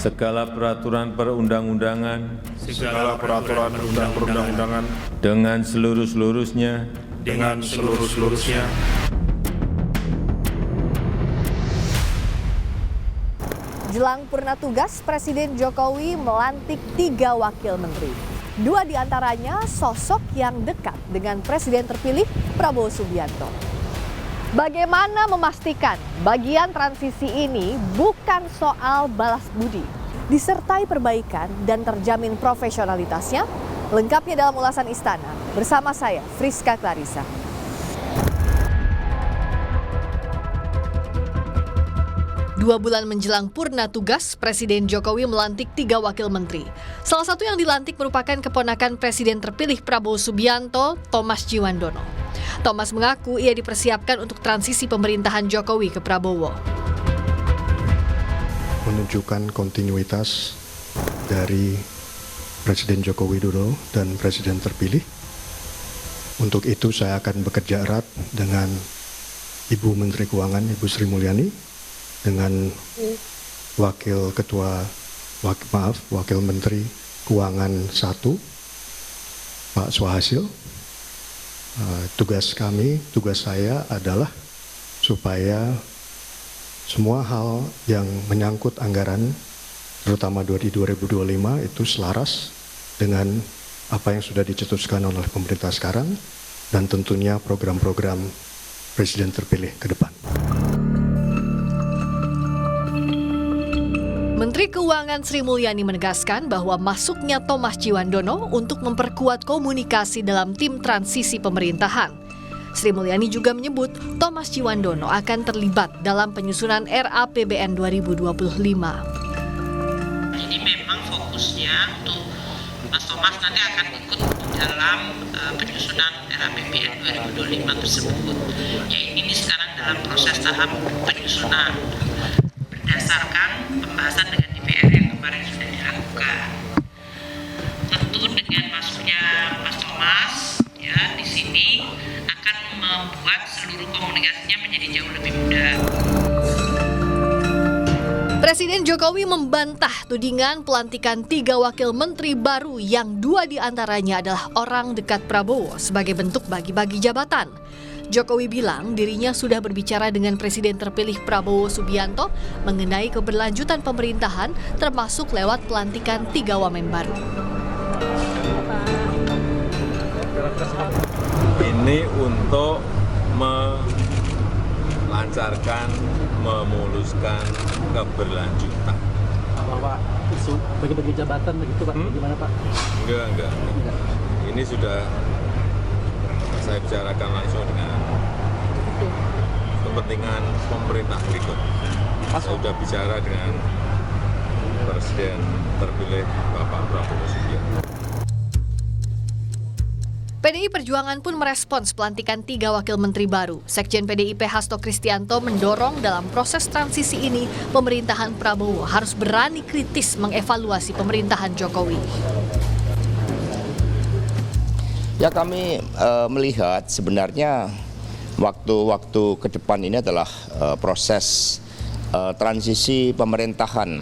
segala peraturan perundang-undangan segala peraturan perundang-undangan dengan seluruh-seluruhnya dengan seluruh-seluruhnya. Jelang purna tugas, Presiden Jokowi melantik 3 wakil menteri. 2 diantaranya sosok yang dekat dengan Presiden terpilih Prabowo Subianto. Bagaimana memastikan bagian transisi ini bukan soal balas budi, disertai perbaikan dan terjamin profesionalitasnya? Lengkapnya dalam ulasan Istana bersama saya, Friska Clarissa. Dua bulan menjelang purna tugas, Presiden Jokowi melantik 3 wakil menteri. Salah satu yang dilantik merupakan keponakan Presiden terpilih Prabowo Subianto, Thomas Djiwandono. Thomas mengaku ia dipersiapkan untuk transisi pemerintahan Jokowi ke Prabowo. Menunjukkan kontinuitas dari Presiden Joko Widodo dan Presiden terpilih. Untuk itu saya akan bekerja erat dengan Ibu Menteri Keuangan, Ibu Sri Mulyani, dengan Wakil Menteri Keuangan 1, Pak Swahasil. Tugas saya adalah supaya semua hal yang menyangkut anggaran, terutama di 2025 itu selaras dengan apa yang sudah dicetuskan oleh pemerintah sekarang dan tentunya program-program Presiden terpilih ke depan. Menteri Keuangan Sri Mulyani menegaskan bahwa masuknya Thomas Djiwandono untuk memperkuat komunikasi dalam tim transisi pemerintahan. Sri Mulyani juga menyebut Thomas Djiwandono akan terlibat dalam penyusunan RAPBN 2025. Jadi memang fokusnya untuk Mas Thomas nanti akan ikut dalam penyusunan RAPBN 2025 tersebut. Ya, ini sekarang dalam proses tahap penyusunan berdasarkan pembahasan dengan DPR yang kemarin sudah dilakukan. Tentu dengan masuknya Mas Thomas ya di sini akan membuat seluruh komunikasinya menjadi jauh lebih mudah. Presiden Jokowi membantah tudingan pelantikan 3 wakil menteri baru yang 2 diantaranya adalah orang dekat Prabowo sebagai bentuk bagi-bagi jabatan. Jokowi bilang dirinya sudah berbicara dengan Presiden terpilih Prabowo Subianto mengenai keberlanjutan pemerintahan termasuk lewat pelantikan 3 wamen baru. ini untuk melancarkan, memuluskan keberlanjutan. Bahwa isu bagi-bagi jabatan begitu Pak, gimana Pak? Enggak. Ini sudah saya bicarakan langsung dengan kepentingan pemerintah berikut. Saya sudah bicara dengan Presiden terpilih Bapak Prabowo Subianto. PDI Perjuangan pun merespons pelantikan 3 wakil menteri baru. Sekjen PDIP Hasto Kristianto mendorong dalam proses transisi ini, pemerintahan Prabowo harus berani kritis mengevaluasi pemerintahan Jokowi. Ya, kami melihat sebenarnya waktu-waktu ke depan ini adalah proses transisi pemerintahan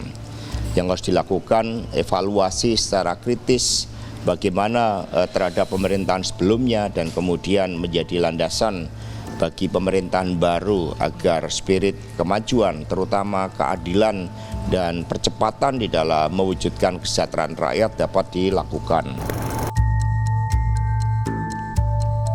yang harus dilakukan, evaluasi secara kritis bagaimana terhadap pemerintahan sebelumnya dan kemudian menjadi landasan bagi pemerintahan baru agar spirit kemajuan, terutama keadilan dan percepatan di dalam mewujudkan kesejahteraan rakyat dapat dilakukan.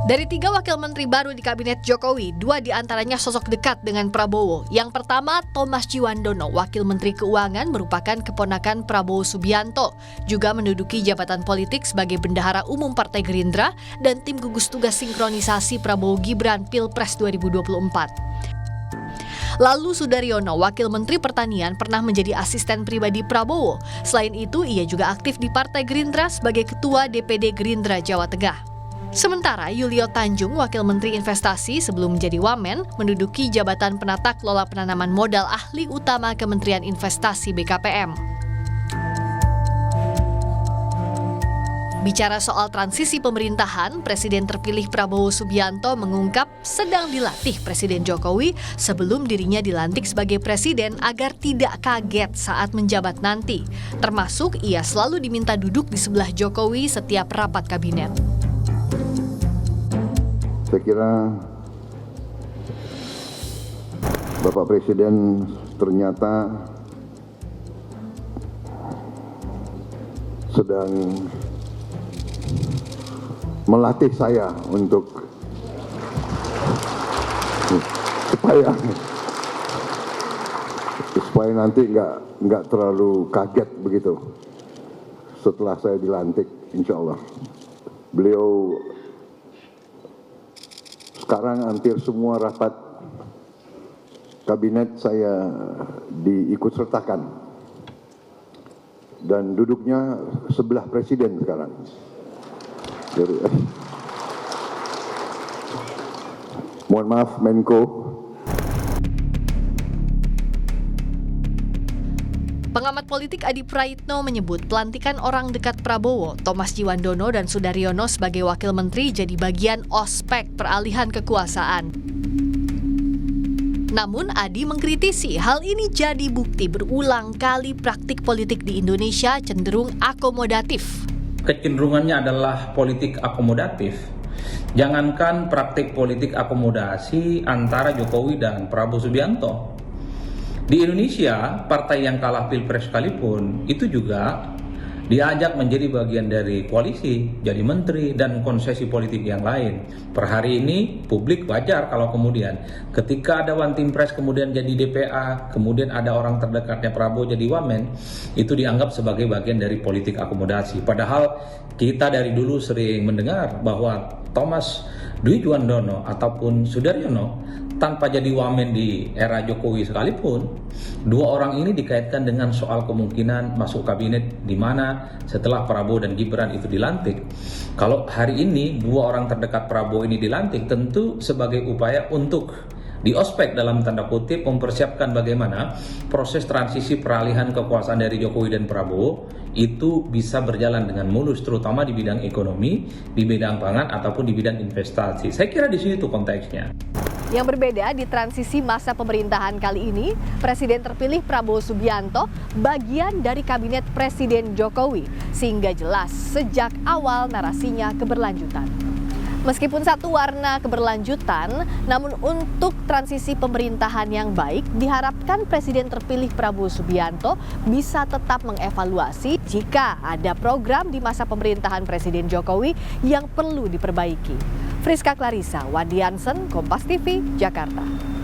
Dari 3 wakil menteri baru di Kabinet Jokowi, 2 diantaranya sosok dekat dengan Prabowo. Yang pertama, Thomas Djiwandono, Wakil Menteri Keuangan merupakan keponakan Prabowo Subianto, juga menduduki jabatan politik sebagai Bendahara Umum Partai Gerindra dan tim gugus tugas sinkronisasi Prabowo Gibran Pilpres 2024. Lalu Sudaryono, Wakil Menteri Pertanian, pernah menjadi asisten pribadi Prabowo. Selain itu, ia juga aktif di Partai Gerindra sebagai Ketua DPD Gerindra Jawa Tengah. Sementara Yulio Tanjung, Wakil Menteri Investasi sebelum menjadi Wamen, menduduki jabatan penata kelola penanaman modal ahli utama Kementerian Investasi BKPM. Bicara soal transisi pemerintahan, Presiden terpilih Prabowo Subianto mengungkap sedang dilatih Presiden Jokowi sebelum dirinya dilantik sebagai presiden agar tidak kaget saat menjabat nanti. Termasuk ia selalu diminta duduk di sebelah Jokowi setiap rapat kabinet. Saya kira Bapak Presiden ternyata sedang melatih saya untuk supaya nanti nggak terlalu kaget begitu setelah saya dilantik, insya Allah. Beliau sekarang hampir semua rapat kabinet saya diikut sertakan dan duduknya sebelah presiden sekarang. Jadi, mohon maaf Menko. Pengamat politik Adi Praitno menyebut pelantikan orang dekat Prabowo, Thomas Djiwandono dan Sudaryono sebagai wakil menteri jadi bagian ospek peralihan kekuasaan. Namun Adi mengkritisi hal ini jadi bukti berulang kali praktik politik di Indonesia cenderung akomodatif. Kecenderungannya adalah politik akomodatif. Jangankan praktik politik akomodasi antara Jokowi dan Prabowo Subianto. Di Indonesia, partai yang kalah pilpres sekalipun itu juga diajak menjadi bagian dari koalisi, jadi menteri, dan konsesi politik yang lain. Per hari ini, publik wajar kalau kemudian ketika ada one team press kemudian jadi DPA, kemudian ada orang terdekatnya Prabowo jadi wamen, itu dianggap sebagai bagian dari politik akomodasi. Padahal kita dari dulu sering mendengar bahwa Thomas Djiwandono ataupun Sudaryono tanpa jadi wamen di era Jokowi sekalipun, dua orang ini dikaitkan dengan soal kemungkinan masuk kabinet di mana setelah Prabowo dan Gibran itu dilantik. Kalau hari ini dua orang terdekat Prabowo ini dilantik, tentu sebagai upaya untuk di ospek dalam tanda kutip mempersiapkan bagaimana proses transisi peralihan kekuasaan dari Jokowi dan Prabowo itu bisa berjalan dengan mulus, terutama di bidang ekonomi, di bidang pangan ataupun di bidang investasi. Saya kira di situ konteksnya. Yang berbeda di transisi masa pemerintahan kali ini, Presiden terpilih Prabowo Subianto bagian dari kabinet Presiden Jokowi, sehingga jelas sejak awal narasinya keberlanjutan. Meskipun satu warna keberlanjutan, namun untuk transisi pemerintahan yang baik, diharapkan Presiden terpilih Prabowo Subianto bisa tetap mengevaluasi jika ada program di masa pemerintahan Presiden Jokowi yang perlu diperbaiki. Friska Clarissa, Wandi Hansen, Kompas TV, Jakarta.